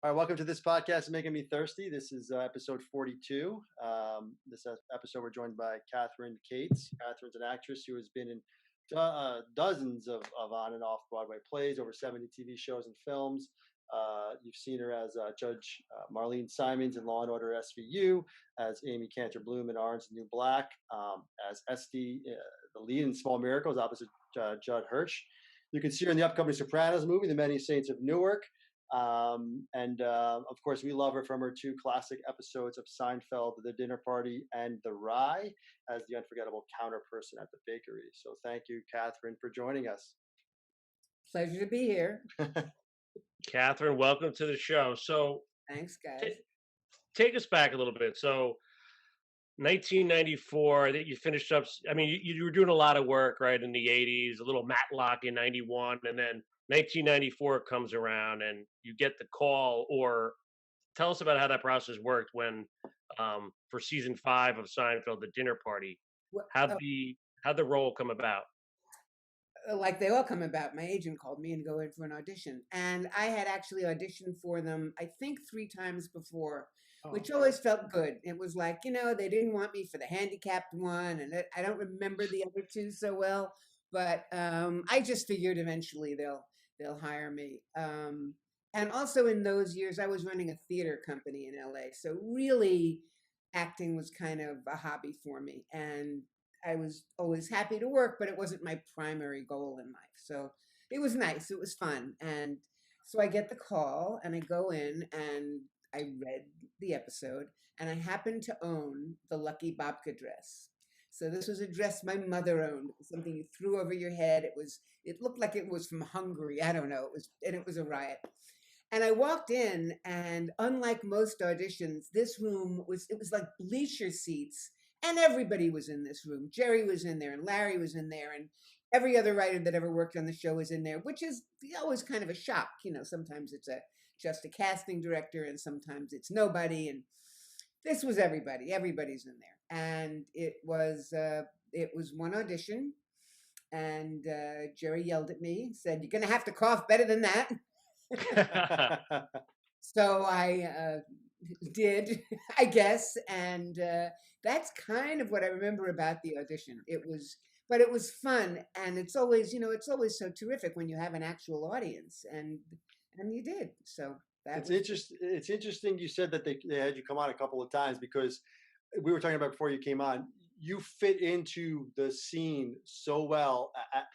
All right, welcome to this podcast, Making Me Thirsty. This is episode 42. This episode, we're joined by Kathryn Kates. Kathryn's an actress who has been in dozens of on and off Broadway plays, over 70 TV shows and films. You've seen her as Judge Marlene Simons in Law and Order SVU, as Amy Kanter-Bloom in Orange is the New Black, as Esty, the lead in Small Miracles, opposite Judd Hirsch. You can see her in the upcoming Sopranos movie, The Many Saints of Newark. Of course, we love her from her two classic episodes of Seinfeld, The Dinner Party and The Rye, as the unforgettable counter person at the bakery. So thank you, Kathryn, for joining us. Pleasure to be here. Kathryn, welcome to the show. So thanks, guys. Take us back a little bit. So 1994, that you finished up, I mean, you were doing a lot of work, right, in the 80s, a little Matlock in 91, and then 1994 comes around and you get the call. Or tell us about how that process worked when, for season 5 of Seinfeld, The Dinner Party, how'd the role come about? Like they all come about. My agent called me and go in for an audition. And I had actually auditioned for them, I think 3 times before, which always felt good. It was like, they didn't want me for the handicapped one. And I don't remember the other 2 so well. But I just figured eventually they'll hire me. And also in those years, I was running a theater company in LA. So really acting was kind of a hobby for me. And I was always happy to work, but it wasn't my primary goal in life. So it was nice. It was fun. And so I get the call and I go in and I read the episode and I happened to own the lucky Babka dress. So this was a dress my mother owned, something you threw over your head. It looked like it was from Hungary. I don't know. It was a riot. And I walked in, and unlike most auditions, this room was like bleacher seats, and everybody was in this room. Jerry was in there, and Larry was in there, and every other writer that ever worked on the show was in there, which is always kind of a shock. Sometimes it's just a casting director, and sometimes it's nobody. And this was everybody. Everybody's in there. And it was one audition, and Jerry yelled at me, said, "You're going to have to cough better than that." So I did, I guess. And that's kind of what I remember about the audition. It was fun. And it's always so terrific when you have an actual audience, and you did. So it's interesting you said that they had you come on a couple of times, because we were talking about before you came on, you fit into the scene so well,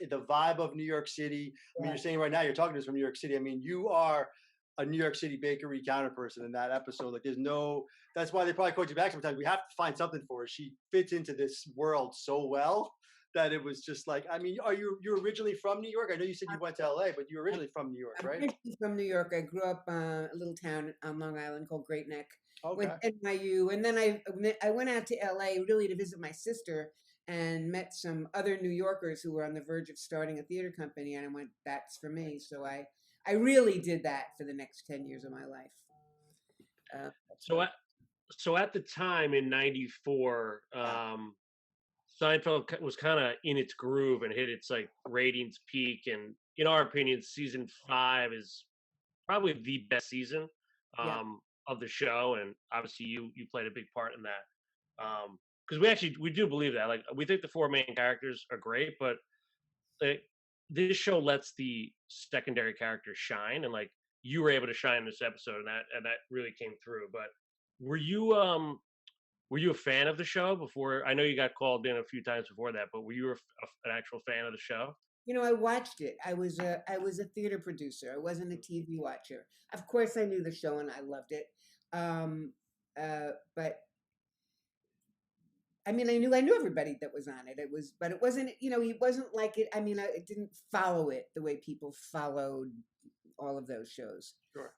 the vibe of New York City. I mean, you're saying right now you're talking to us from New York City. I mean, you are a New York City bakery counter person in that episode. Like, that's why they probably called you back sometimes. We have to find something for her. She fits into this world so well that it was just like, I mean, you're originally from New York? I know you said you went to LA, but you're originally from New York, right? I'm originally from New York. I grew up a little town on Long Island called Great Neck. Okay. Went to NYU, and then I went out to LA really to visit my sister and met some other New Yorkers who were on the verge of starting a theater company, and I went, that's for me. So I really did that for the next 10 years of my life. So at the time in 94, Seinfeld was kind of in its groove and hit its like ratings peak. And in our opinion, season 5 is probably the best season of the show. And obviously you played a big part in that. Because we do believe that. Like, we think the 4 main characters are great, but this show lets the secondary characters shine, and like you were able to shine in this episode, and that really came through. But were you a fan of the show before? I know you got called in a few times before that, but were you an actual fan of the show? I watched it. I was a theater producer. I wasn't a TV watcher. Of course, I knew the show and I loved it. But I mean, I knew everybody that was on it. But it wasn't, it wasn't like it. I mean, I didn't follow it the way people followed all of those shows. Sure.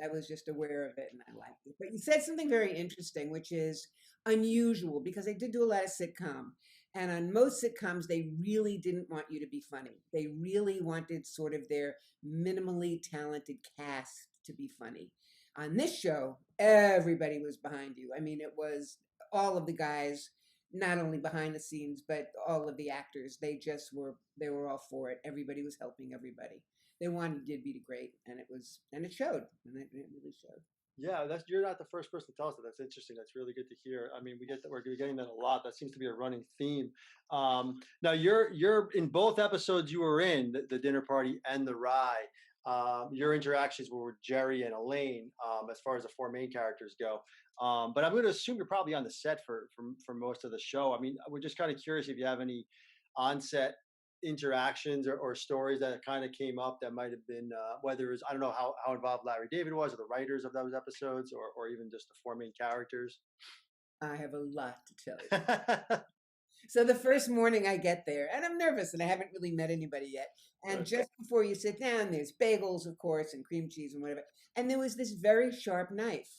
I was just aware of it and I liked it. But you said something very interesting, which is unusual, because I did do a lot of sitcom. And on most sitcoms, they really didn't want you to be funny. They really wanted sort of their minimally talented cast to be funny. On this show, everybody was behind you. I mean, it was all of the guys, not only behind the scenes, but all of the actors. They were all for it. Everybody was helping everybody. they wanted you to be great, and it showed, and it really showed. Yeah, you're not the first person to tell us that. That's interesting. That's really good to hear. I mean, we're getting that a lot. That seems to be a running theme. Now you're in both episodes you were in, the dinner party and the rye. Your interactions were with Jerry and Elaine, as far as the four main characters go. But I'm going to assume you're probably on the set for most of the show. I mean, we're just kind of curious if you have any on-set interactions or stories that kind of came up that might have been whether it's, I don't know how involved Larry David was or the writers of those episodes or even just the four main characters. I have a lot to tell you. So the first morning I get there, and I'm nervous, and I haven't really met anybody yet. And Right. just before you sit down, there's bagels, of course, and cream cheese and whatever. And there was this very sharp knife,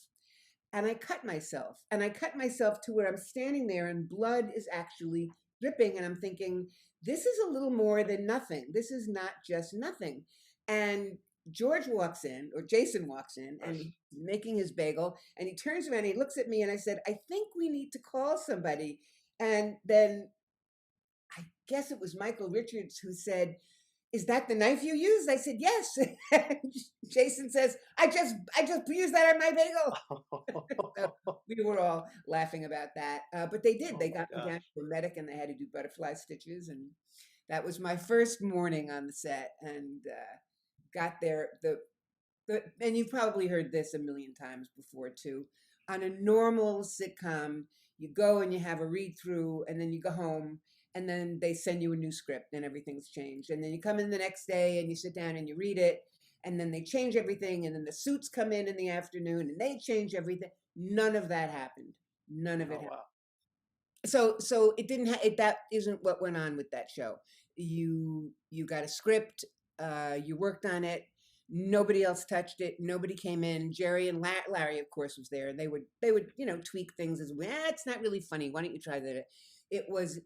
and I cut myself. And I cut myself to where I'm standing there, and blood is actually dripping. And I'm thinking, this is a little more than nothing. This is not just nothing. And George walks in, or Jason walks in, and he's making his bagel, and he turns around, and he looks at me, and I said, I think we need to call somebody. And then I guess it was Michael Richards who said, is that the knife you used? I said, yes. Jason says, I just used that on my bagel. So we were all laughing about that. But they did. They got me down to a medic, and they had to do butterfly stitches. And that was my first morning on the set, and got there. And you've probably heard this a million times before too. On a normal sitcom, you go and you have a read through, and then you go home, and then they send you a new script, and everything's changed. And then you come in the next day and you sit down and you read it, and then they change everything, and then the suits come in the afternoon and they change everything. None of that happened. None of it happened. Wow. So it didn't. That isn't what went on with that show. You got a script. You worked on it. Nobody else touched it. Nobody came in. Jerry and Larry, of course, was there, and they would tweak things as well. It's not really funny. Why don't you try that?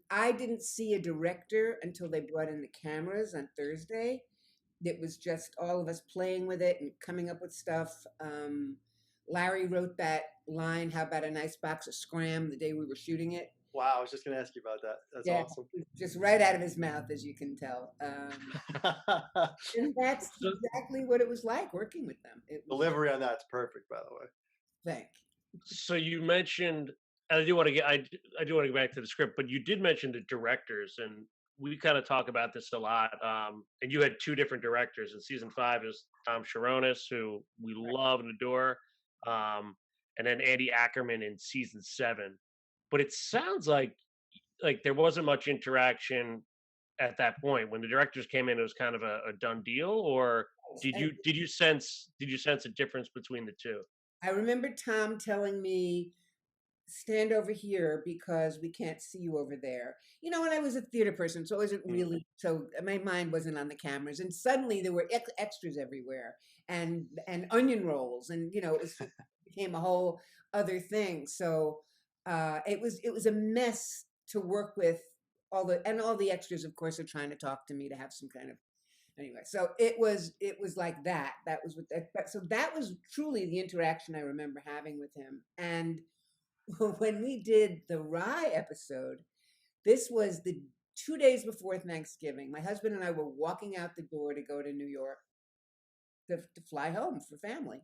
I didn't see a director until they brought in the cameras on Thursday. It was just all of us playing with it and coming up with stuff. Larry wrote that line, "How about a nice box of Scram," the day we were shooting it. Wow, I was just going to ask you about that. That's awesome. Just right out of his mouth, as you can tell. And that's exactly what it was like working with them. Delivery on that's perfect, by the way. Thank you. So you mentioned, and I do want to get back to the script, but you did mention the directors, and we kind of talk about this a lot. And you had two different directors in season 5. Is Tom Sharonis, who we love and adore, and then Andy Ackerman in season 7. But it sounds like there wasn't much interaction at that point when the directors came in. It was kind of a done deal, or did you sense a difference between the two? I remember Tom telling me, stand over here because we can't see you over there. And I was a theater person, so I wasn't really, so my mind wasn't on the cameras. And suddenly there were extras everywhere, and onion rolls, and it became a whole other thing. So it was a mess to work with. All the extras, of course, are trying to talk to me to have some kind of, anyway. So it was like that. That was what so that was truly the interaction I remember having with him. And when we did the Rye episode, this was the 2 days before Thanksgiving. My husband and I were walking out the door to go to New York to fly home for family.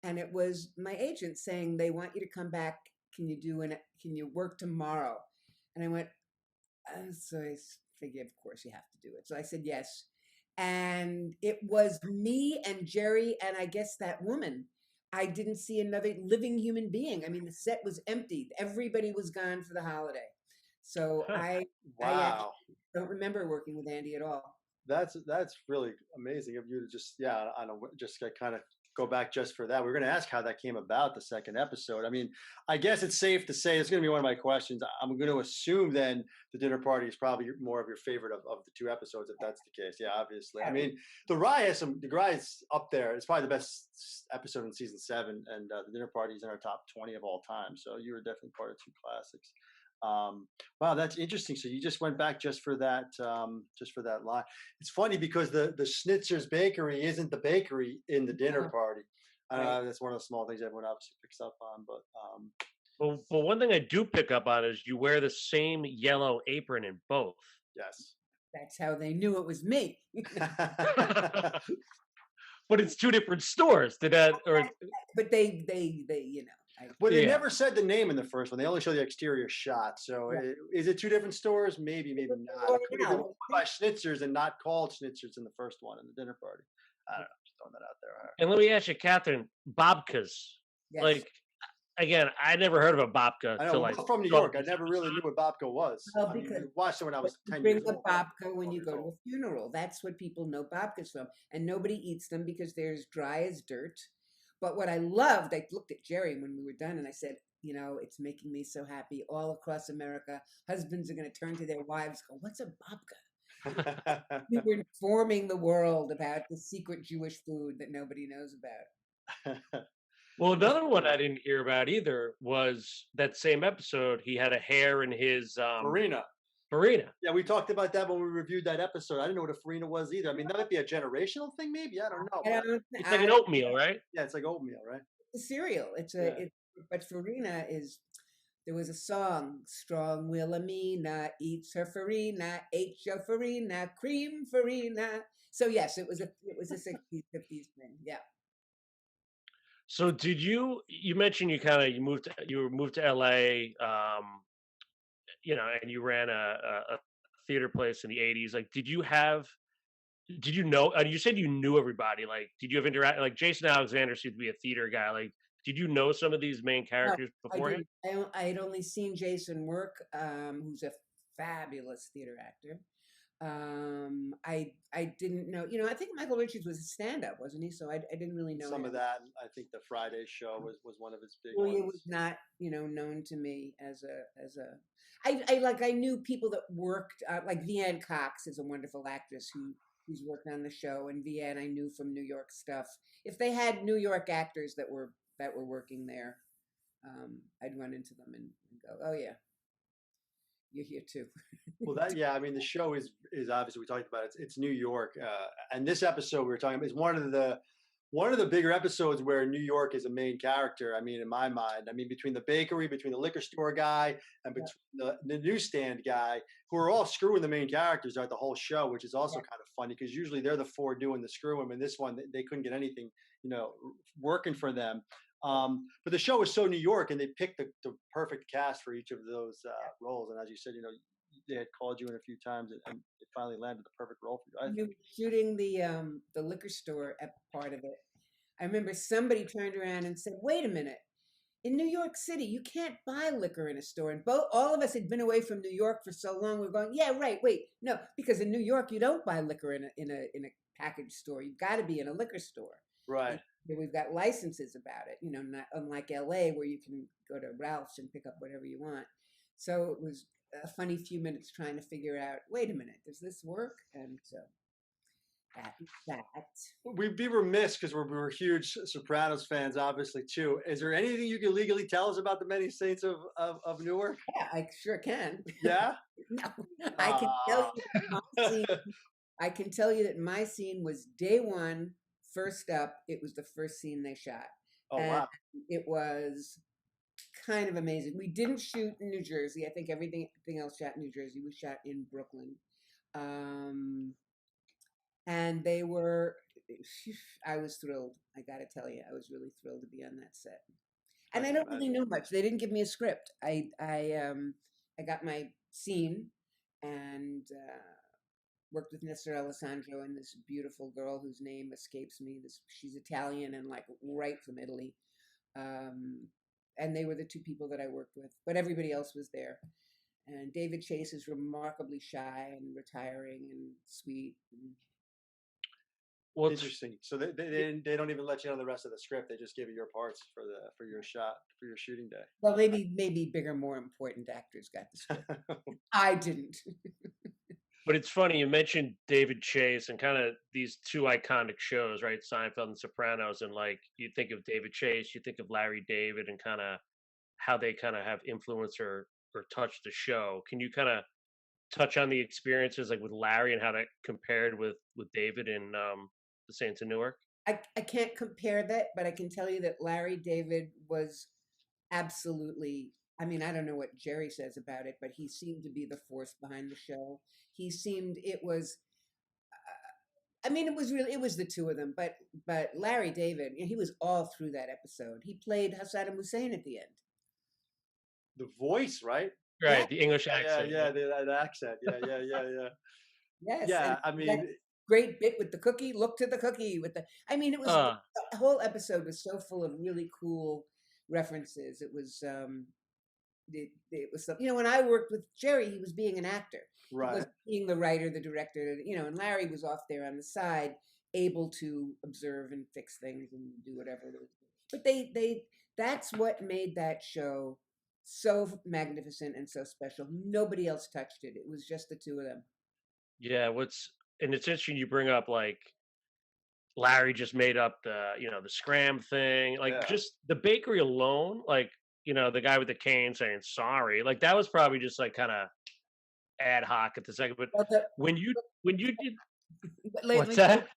And it was my agent saying, they want you to come back. Can you work tomorrow? And I went, so I figured, of course you have to do it. So I said yes. And it was me and Jerry and I guess that woman. I didn't see another living human being. I mean, the set was empty. Everybody was gone for the holiday. So I don't remember working with Andy at all. That's really amazing of you to just kind of go back just for that. We're going to ask how that came about, the second episode. I mean, I guess it's safe to say, it's going to be one of my questions. I'm going to assume then the dinner party is probably more of your favorite of the two episodes, if that's the case. Yeah, obviously. I mean, the Rye is up there. It's probably the best episode in season 7, and the dinner party is in our top 20 of all time. So you were definitely part of two classics. Wow, that's interesting. So you just went back just for that line. It's funny because the Schnitzer's Bakery isn't the bakery in the dinner party. That's one of the small things everyone obviously picks up on. But well, one thing I do pick up on is you wear the same yellow apron in both. Yes. That's how they knew it was me. But it's two different stores. Did that or But they, you know. Well, they Yeah. never said the name in the first one. They only show the exterior shot. So Right. is it two different stores? Maybe, maybe not. Or It could have been no. owned by Schnitzers and not called Schnitzers in the first one in the dinner party. I don't know. Just throwing that out there. All right. and let me ask you, Kathryn, Babkas. Yes. Like again, I never heard of a Babka I know. till We're like from New York. I never really knew what babka was. Well, I mean, because I watched it when I was you 10 bring years the old. babka when 12 you years go to old. a funeral. That's what people know babkas from. And nobody eats them because they're as dry as dirt. But what I loved, I looked at Jerry when we were done and I said, you know, it's making me so happy. All across America, husbands are going to turn to their wives and go, what's a babka? We were informing the world about the secret Jewish food that nobody knows about. Well, another one I didn't hear about either was that same episode. He had a hair in his Farina. farina. Yeah, we talked about that when we reviewed that episode. I didn't know what a farina was either. I mean, that might be a generational thing, maybe. I don't know. I don't, It's like an oatmeal, right? Yeah, it's like oatmeal, right? It's a cereal. It's a, Yeah. but farina is, there was a song, Strong Wilhelmina eats her farina, ate your farina, cream farina. So yes, it was a 60s, 50s thing. Yeah. So did you mentioned you moved to LA, you know, and you ran a theater place in the 80s. Like did you know you said you knew everybody. Like did you have interact like Jason Alexander seemed to be a theater guy. Like did you know some of these main No, characters I beforehand? didn't. I had only seen Jason work, who's a fabulous theater actor. I didn't know. You know, I think Michael Richards was a stand-up, wasn't he? So I didn't really know Some him. of that. I think the Friday show was one of his big Julia ones. was not, you know, known to me as a. I knew people that worked like Vianne Cox is a wonderful actress who's worked on the show, and Vianne I knew from New York stuff. If they had New York actors that were working there, I'd run into them and go, oh yeah, you're here too. Well, I mean, the show is obviously we talked about it. It's New York, and this episode we were talking about is one of the bigger episodes where New York is a main character. I mean, in my mind, I mean, between the bakery, between the liquor store guy, and between the newsstand guy, who are all screwing the main characters throughout the whole show, which is also kind of funny because usually they're the four doing the screwing, and this one they couldn't get anything, you know, working for them. But the show was so New York, and they picked the perfect cast for each of those roles. And as you said, you know, they had called you in a few times, and it finally landed the perfect role for you. You were shooting the liquor store part of it. I remember somebody turned around and said, "Wait a minute! In New York City, you can't buy liquor in a store." And all of us had been away from New York for so long. We're going, "Yeah, right. Wait, no, because in New York, you don't buy liquor in a package store. You've got to be in a liquor store." Right. We've got licenses about it, you know, not unlike LA where you can go to Ralph's and pick up whatever you want. So it was a funny few minutes trying to figure out, wait a minute, does this work? And so that. We'd be remiss because we're huge Sopranos fans, obviously too. Is there anything you can legally tell us about the Many Saints of Newark? Yeah, I sure can. Yeah. No, I can tell you that my scene. I can tell you that my scene was day one. First up, it was the first scene they shot. Oh, and wow. It was kind of amazing. We didn't shoot in New Jersey. I think everything else shot in New Jersey. We shot in Brooklyn. And they were, I was thrilled. I got to tell you, I was really thrilled to be on that set. And I don't really know much. They didn't give me a script. I got my scene and worked with Nestor Alessandro and this beautiful girl whose name escapes me. She's Italian and like right from Italy. And they were the two people that I worked with, but everybody else was there. And David Chase is remarkably shy and retiring and sweet. Well, interesting. So they don't even let you know the rest of the script. They just give you your parts for your shooting day. Well, maybe bigger, more important actors got the script. I didn't. But it's funny, you mentioned David Chase and kind of these two iconic shows, right? Seinfeld and Sopranos. And like, you think of David Chase, you think of Larry David and kind of how they kind of have influenced or touched the show. Can you kind of touch on the experiences like with Larry and how that compared with David in the Saints of Newark? I can't compare that, but I can tell you that Larry David was absolutely I mean, I don't know what Jerry says about it, but he seemed to be the force behind the show. He seemed it was. I mean, it was the two of them, but Larry David, he was all through that episode. He played Saddam Hussein at the end. The voice, right? Right, Yeah. the English accent. Yeah, that accent. Yeah. Yes. Yeah, And I that mean, great bit with the cookie. Look to the cookie with the. I mean, it was the whole episode was so full of really cool references. It was it was when I worked with Jerry, he was being an actor. right. He was being the writer, the director, and Larry was off there on the side, able to observe and fix things and do whatever it was. But that's what made that show so magnificent and so special. Nobody else touched it. It was just the two of them. Yeah, and it's interesting you bring up like Larry just made up the scram thing, like just the bakery alone, like the guy with the cane saying sorry, like that was probably just like kind of ad hoc at the second. But when you did what's that?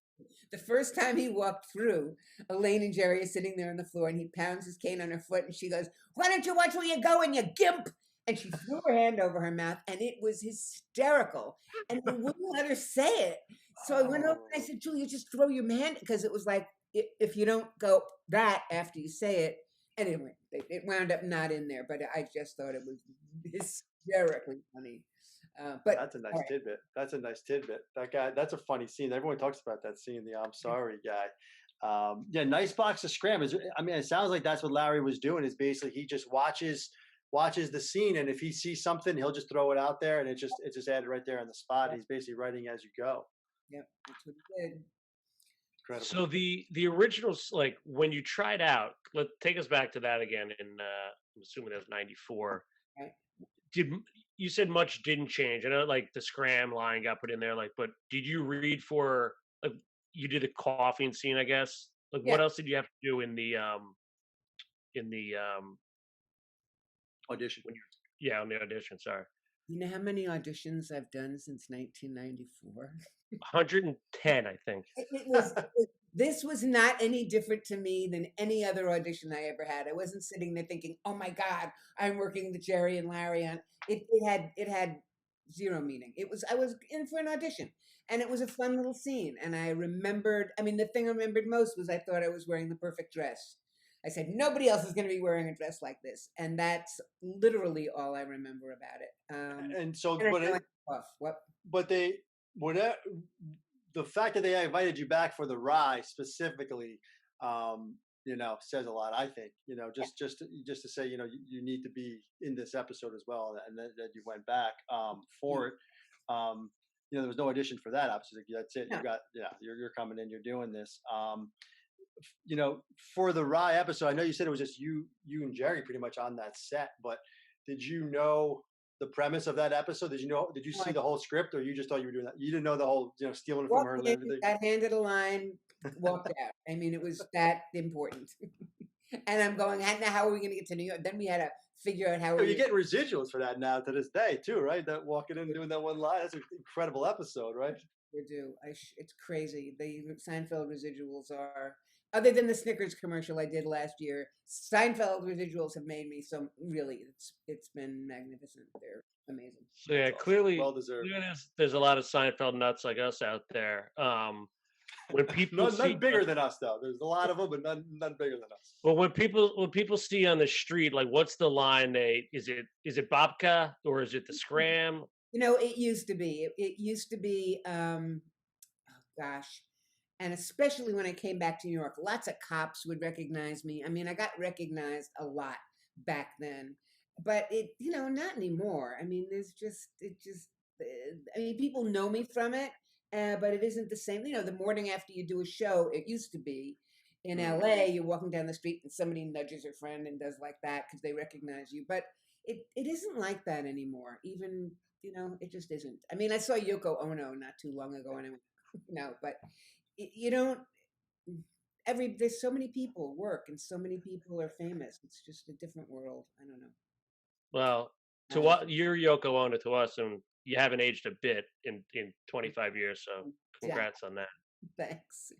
The first time he walked through, Elaine and Jerry are sitting there on the floor, and he pounds his cane on her foot, and she goes, "Why don't you watch where you're going, you gimp?" And she threw her hand over her mouth, and it was hysterical. And they wouldn't let her say it. So I went over and I said, "Julia, just throw your hand," because it was like, if you don't go that after you say it. Anyway, it wound up not in there, but I just thought it was hysterically funny. But that's a nice tidbit. That's a nice tidbit. That guy, that's a funny scene. Everyone talks about that scene, the "I'm sorry" guy. Yeah, nice box of scram. I mean, it sounds like that's what Larry was doing. Is basically he just watches the scene, and if he sees something, he'll just throw it out there, and it's just added right there on the spot. He's basically writing as you go. Yep, that's what he did. Incredible. So the originals, like when you tried out, take us back to that again. I'm assuming that was '94. Right. You said much didn't change? I know, like the scram line got put in there, like, but did you read for like you did a coughing scene? I guess. Like, what else did you have to do in the audition? On the audition. Sorry. You know how many auditions I've done since 1994? 110, I think. This was not any different to me than any other audition I ever had. I wasn't sitting there thinking, "Oh my God, I'm working with Jerry and Larry on it." It had zero meaning. I was in for an audition, and it was a fun little scene. And I remembered. I mean, the thing I remembered most was I thought I was wearing the perfect dress. I said, nobody else is going to be wearing a dress like this. And that's literally all I remember about it. And so, the fact that they invited you back for the rye specifically, says a lot, I think, just to say, you need to be in this episode as well. And that you went back, for it. There was no audition for that. Obviously, that's it. No. You're coming in, you're doing this. For the rye episode, I know you said it was just you and Jerry pretty much on that set, but did you know the premise of that episode? Did you see the whole script, or you just thought you were doing that? You didn't know the whole, stealing from her and everything? Got handed a line, walked out. I mean, it was that important. And I'm going, now how are we going to get to New York? Then we had to figure out how you're getting residuals for that now to this day too, right? That walking in and doing that one line, that's an incredible episode, right? We do. It's crazy. The Seinfeld residuals are, other than the Snickers commercial I did last year, Seinfeld residuals have made me so really. It's been magnificent. They're amazing. So yeah, clearly, well deserved. There's a lot of Seinfeld nuts like us out there. When people none bigger than us though. There's a lot of them, but none bigger than us. Well, when people see you on the street, like, what's the line? Is it Babka or is it the scram? It used to be. It used to be. Oh gosh. And especially when I came back to New York, lots of cops would recognize me. I mean, I got recognized a lot back then, but not anymore. I mean, people know me from it, but it isn't the same. The morning after you do a show, it used to be in LA, you're walking down the street and somebody nudges your friend and does like that because they recognize you. But it isn't like that anymore. Even, it just isn't. I mean, I saw Yoko Ono not too long ago, and but there's so many people work and so many people are famous. It's just a different world. I don't know. Well, to what you're Yoko Ono to us, and you haven't aged a bit in 25 years. So congrats on that. Thanks.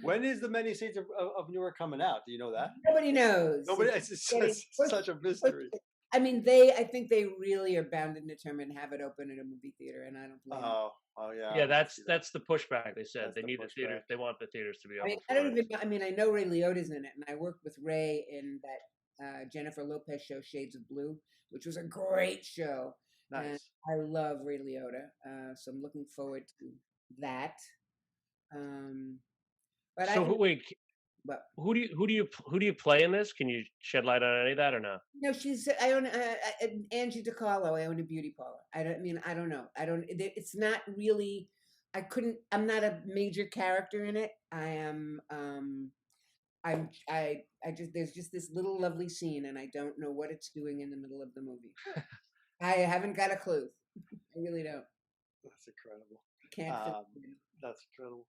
When is the Many Saints of Newark coming out? Do you know that? Nobody knows. Nobody. It's such a mystery. I mean, I think they really are bound and determined to have it open at a movie theater, and I don't blame them. Oh yeah. I Yeah, would love to see that. that's the pushback. They said That's they the need the theaters. pushback. They want the theaters to be I mean, open I for don't it. even know. I mean, I know Ray Liotta's in it, and I worked with Ray in that Jennifer Lopez show, Shades of Blue, which was a great show. And Nice. I love Ray Liotta, so I'm looking forward to that. But So wait, but who do you play in this? Can you shed light on any of that or no? no, I own Angie DiCarlo. I own a beauty parlor. I don't know. It's not really. I'm not a major character in it. I am. I just there's just this little lovely scene, and I don't know what it's doing in the middle of the movie. I haven't got a clue. I really don't. That's incredible. Can't. That's incredible.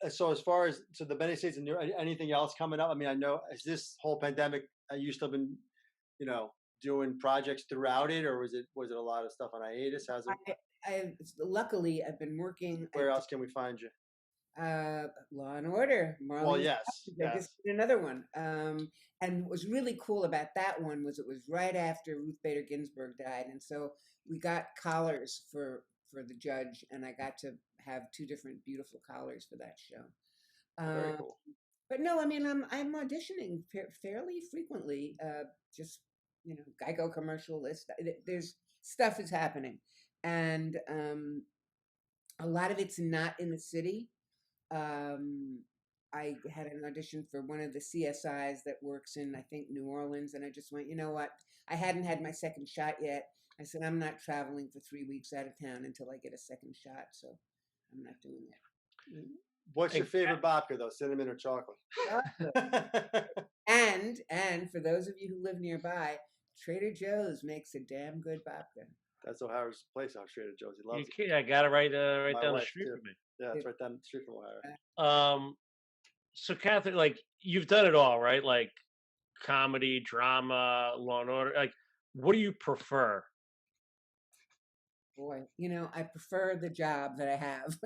So as far as the Benes States and anything else coming up? I mean, I know as this whole pandemic, you still been, doing projects throughout it, or was it a lot of stuff on hiatus? How's it? Luckily, I've been working. Where else can we find you? Law and Order. Marlene Well, yes. I just did another one. And what was really cool about that one was it was right after Ruth Bader Ginsburg died, and so we got collars for the judge, and I got to have 2 different beautiful collars for that show. Very cool. But no, I mean, I'm auditioning fairly frequently. Just Geico commercial list. There's stuff is happening, and a lot of it's not in the city. I had an audition for one of the CSIs that works in, I think, New Orleans, and I just went, you know what? I hadn't had my second shot yet. I said, I'm not traveling for 3 weeks out of town until I get a second shot, so I'm not doing that. What's your favorite babka, though? Cinnamon or chocolate? And for those of you who live nearby, Trader Joe's makes a damn good babka. That's O'Hara's place off Trader Joe's. He loves it. I got it right My down the wife, street too. from me. Yeah, it's right down the street from O'Hara. So Kathryn, like you've done it all, right? Like comedy, drama, Law and Order. Like, what do you prefer? Boy, I prefer the job that I have.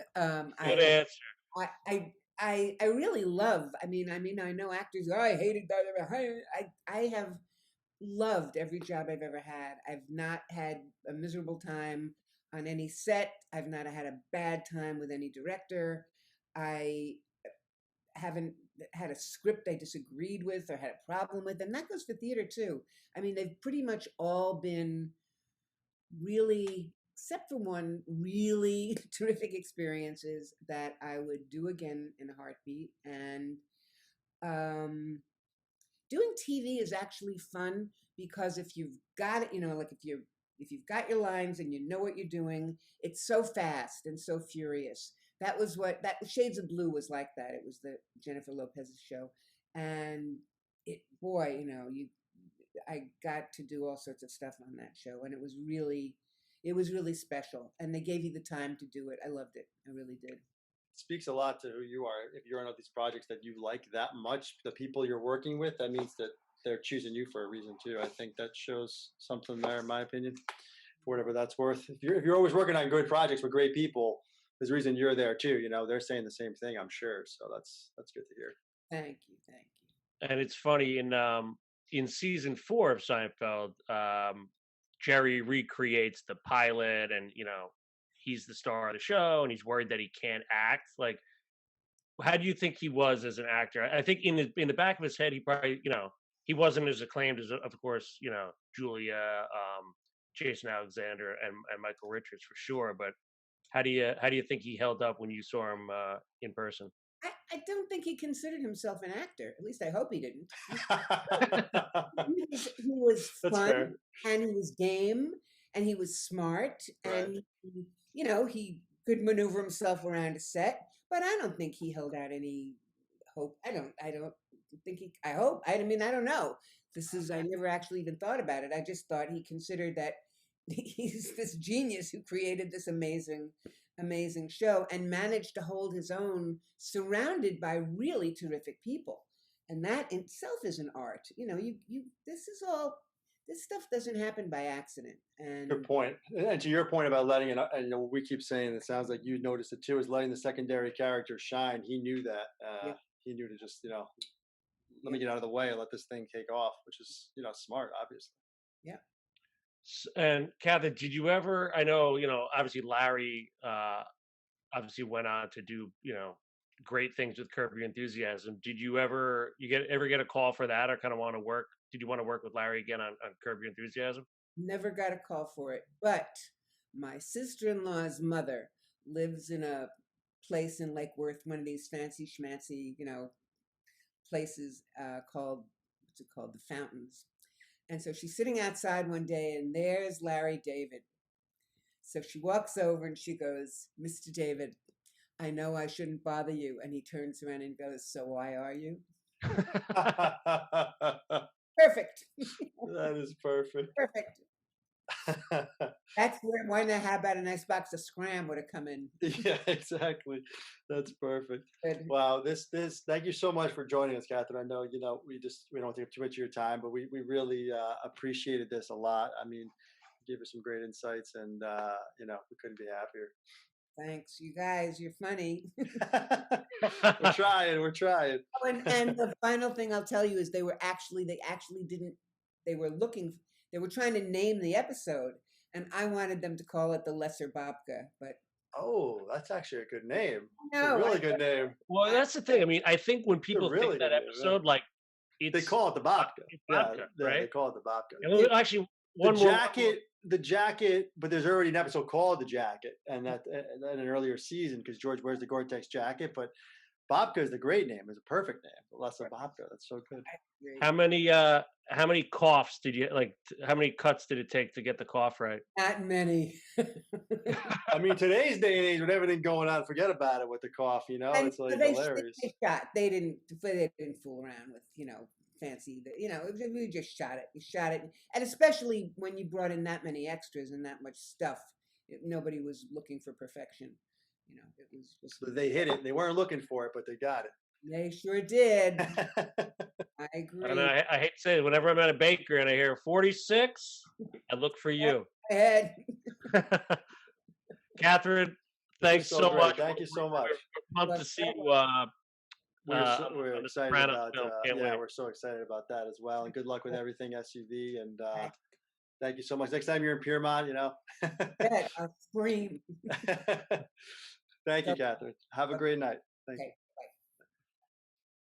Good answer. I really love. I mean, I know actors. Oh, I hated that. I have loved every job I've ever had. I've not had a miserable time on any set. I've not had a bad time with any director. I haven't had a script I disagreed with or had a problem with, and that goes for theater too. I mean, they've pretty much all been really, except for one, really terrific experiences that I would do again in a heartbeat. And doing TV is actually fun because if you've got it, like if you've got your lines and you know what you're doing, it's so fast and so furious. That was what that Shades of Blue was like. That it was the Jennifer Lopez's show, and I got to do all sorts of stuff on that show, and it was really special. And they gave you the time to do it. I loved it. I really did. It speaks a lot to who you are. If you're on all these projects that you like that much, the people you're working with, that means that they're choosing you for a reason too. I think that shows something there, in my opinion, for whatever that's worth. If you're always working on good projects with great people, there's a reason you're there too. They're saying the same thing, I'm sure. So that's good to hear. Thank you. And it's funny in season 4 of Seinfeld, Jerry recreates the pilot, and he's the star of the show, and he's worried that he can't act. Like, how do you think he was as an actor? I think in the back of his head, he probably he wasn't as acclaimed as, of course, Julia, Jason Alexander, and Michael Richards for sure. But how do you think he held up when you saw him in person? I don't think he considered himself an actor. At least I hope he didn't. He was fun, and he was game, and he was smart, and he could maneuver himself around a set. But I don't think he held out any hope. I don't think he. I hope. I mean, I don't know. I never actually even thought about it. I just thought he considered that he's this genius who created this amazing show and managed to hold his own surrounded by really terrific people. And that in itself is an art. This stuff doesn't happen by accident. And good point. And to your point about letting it, and we keep saying, it sounds like you noticed it too, is letting the secondary character shine. He knew that. He knew to just, let me get out of the way and let this thing take off, which is, smart, obviously. Yeah. And Kathryn, did you ever? I know, obviously Larry obviously went on to do, great things with Curb Your Enthusiasm. Did you ever get a call for that, or kind of want to work? Did you want to work with Larry again on Curb Your Enthusiasm? Never got a call for it, but my sister-in-law's mother lives in a place in Lake Worth, one of these fancy schmancy, places called, what's it called? The Fountains. And so she's sitting outside one day, and there's Larry David. So she walks over and she goes, "Mr. David, I know I shouldn't bother you." And he turns around and goes, "So why are you?" Perfect. That is perfect. Perfect. That's where, why not? How about a nice box of Scram would have come in? Yeah, exactly. That's perfect. Good. Wow. Thank you so much for joining us, Kathryn. I know, we don't take up too much of your time, but we really appreciated this a lot. I mean, you gave us some great insights, and, we couldn't be happier. Thanks, you guys. You're funny. We're trying. Oh, and the final thing I'll tell you is they were trying to name the episode, and I wanted them to call it The Lesser Babka, but Oh, that's actually a good name. no, It's a really good name. Well, that's the thing. I mean, I think when people really think that good name, episode, like, They call it the Babka. it's Babka, Yeah, right? they call it the Babka. And actually, one more. The jacket, but there's already an episode called The Jacket, and that in an earlier season, because George wears the Gore-Tex jacket. But Babka is the great name. It's a perfect name. The Lesser Babka. That's so good. How many coughs did you like? How many cuts did it take to get the cough right? not many. I mean, today's day and age, with everything going on, forget about it with the cough. And It's like they hilarious. They didn't fool around with fancy. We just shot it. We shot it, and especially when you brought in that many extras and that much stuff, nobody was looking for perfection. It was just. So they hit it. They weren't looking for it, but they got They sure did. it. I agree. And I hate to say it, whenever I'm at a bakery and I hear 46, I look for you. Ahead. Kathryn, thanks so much. Thank you so much. We're pumped to see you. We're excited about. Wait. We're so excited about that as well. And good luck with everything SUV. And thank you so much. Next time you're in Piermont, I'll scream. Thank you, Kathryn. Have a great night. Thank you.